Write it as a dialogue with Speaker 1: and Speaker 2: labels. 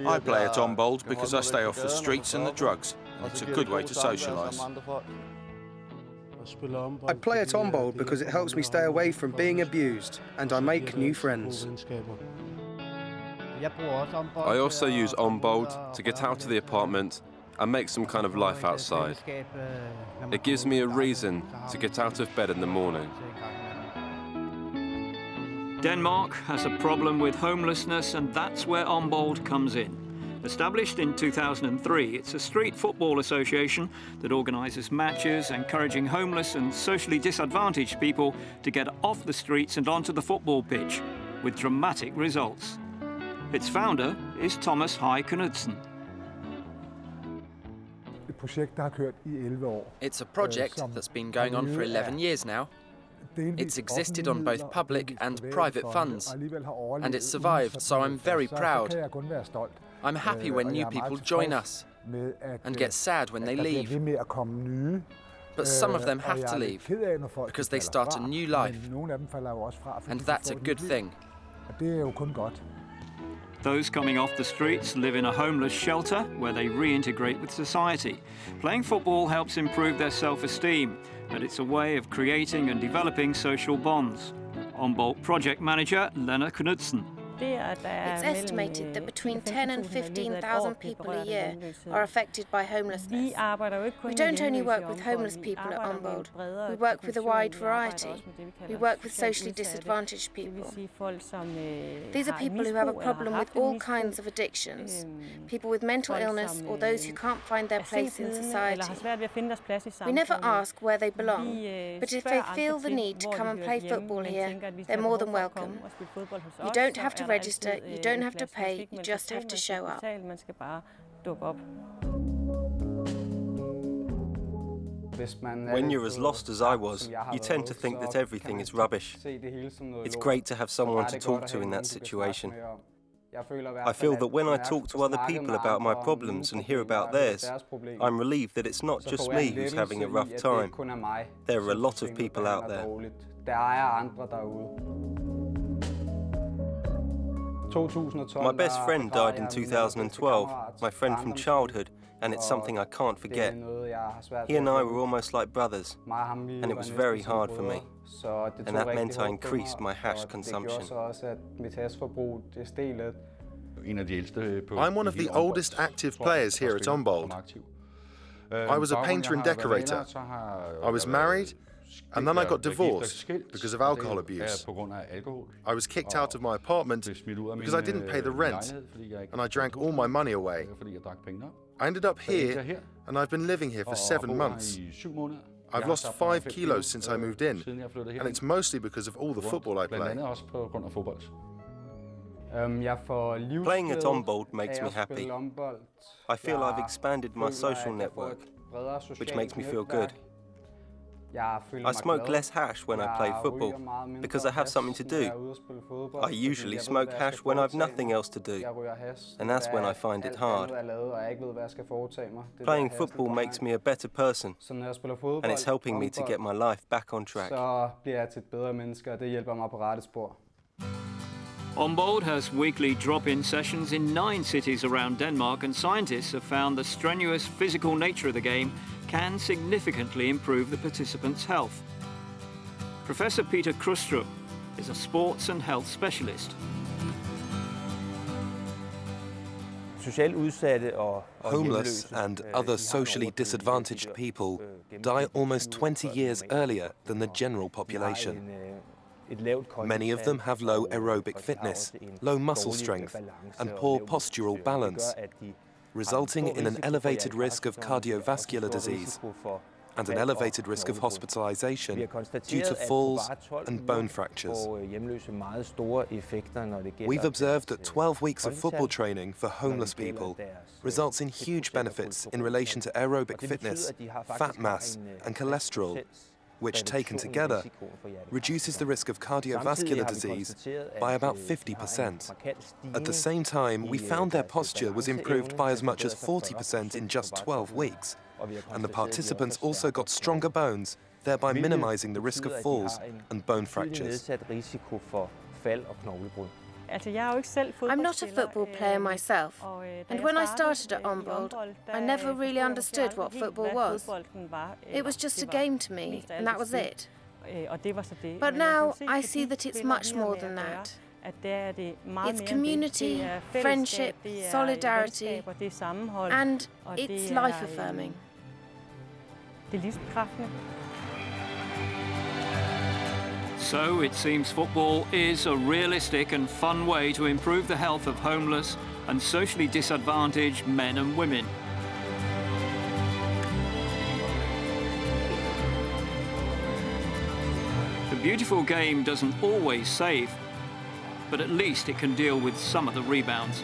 Speaker 1: I play at Ombold because I stay off the streets and the drugs. It's a good way to socialise.
Speaker 2: I play at Ombold because it helps me stay away from being abused, and I make new friends.
Speaker 3: I also use Ombold to get out of the apartment and make some kind of life outside. It gives me a reason to get out of bed in the morning.
Speaker 4: Denmark has a problem with homelessness, and that's where Ombold comes in. Established in 2003, it's a street football association that organises matches encouraging homeless and socially disadvantaged people to get off the streets and onto the football pitch, with dramatic results. Its founder is Thomas Knudsen.
Speaker 5: It's a project that's been going on for 11 years now. It's existed on both public and private funds, and it's survived, so I'm very proud. I'm happy when new people join us, and get sad when they leave. But some of them have to leave, because they start a new life, and that's a good thing.
Speaker 4: Those coming off the streets live in a homeless shelter where they reintegrate with society. Playing football helps improve their self-esteem, and it's a way of creating and developing social bonds. Ombold project manager Knudsen.
Speaker 6: It's estimated that between 10 and 15,000 people a year are affected by homelessness. We don't only work with homeless people at Ombold. We work with a wide variety. We work with socially disadvantaged people. These are people who have a problem with all kinds of addictions, people with mental illness or those who can't find their place in society. We never ask where they belong, but if they feel the need to come and play football here, they're more than welcome. You don't have to register, you don't have to pay, you just have to show up.
Speaker 7: When you're as lost as I was, you tend to think that everything is rubbish. It's great to have someone to talk to in that situation. I feel that when I talk to other people about my problems and hear about theirs, I'm relieved that it's not just me who's having a rough time. There are a lot of people out there. My best friend died in 2012, my friend from childhood, and it's something I can't forget. He and I were almost like brothers, and it was very hard for me. And that meant I increased my hash consumption.
Speaker 8: I'm one of the oldest active players here at Ombold. I was a painter and decorator. I was married, and then I got divorced because of alcohol abuse. I was kicked out of my apartment because I didn't pay the rent, and I drank all my money away. I ended up here, and I've been living here for 7 months. I've lost 5 kilos since I moved in, and it's mostly because of all the football I play.
Speaker 7: Playing at Ombold makes me happy. I feel I've expanded my social network, which makes me feel good. I smoke less hash when I play football, because I have something to do. I usually smoke hash when I've nothing else to do, and that's when I find it hard. Playing football makes me a better person, and it's helping me to get my life back on track.
Speaker 4: Ombold has weekly drop-in sessions in 9 cities around Denmark, and scientists have found the strenuous physical nature of the game can significantly improve the participants' health. Professor Peter Krustrup is a sports and health specialist.
Speaker 9: Homeless and other socially disadvantaged people die almost 20 years earlier than the general population. Many of them have low aerobic fitness, low muscle strength, and poor postural balance, resulting in an elevated risk of cardiovascular disease and an elevated risk of hospitalization due to falls and bone fractures. We've observed that 12 weeks of football training for homeless people results in huge benefits in relation to aerobic fitness, fat mass, and cholesterol, which, taken together, reduces the risk of cardiovascular disease by about 50%. At the same time, we found their posture was improved by as much as 40% in just 12 weeks, and the participants also got stronger bones, thereby minimizing the risk of falls and bone fractures.
Speaker 6: I'm not a football player myself, and when I started at Ombold, I never really understood what football was. It was just a game to me, and that was it. But now I see that it's much more than that. It's community, friendship, solidarity, and it's life-affirming.
Speaker 4: So it seems football is a realistic and fun way to improve the health of homeless and socially disadvantaged men and women. The beautiful game doesn't always save, but at least it can deal with some of the rebounds.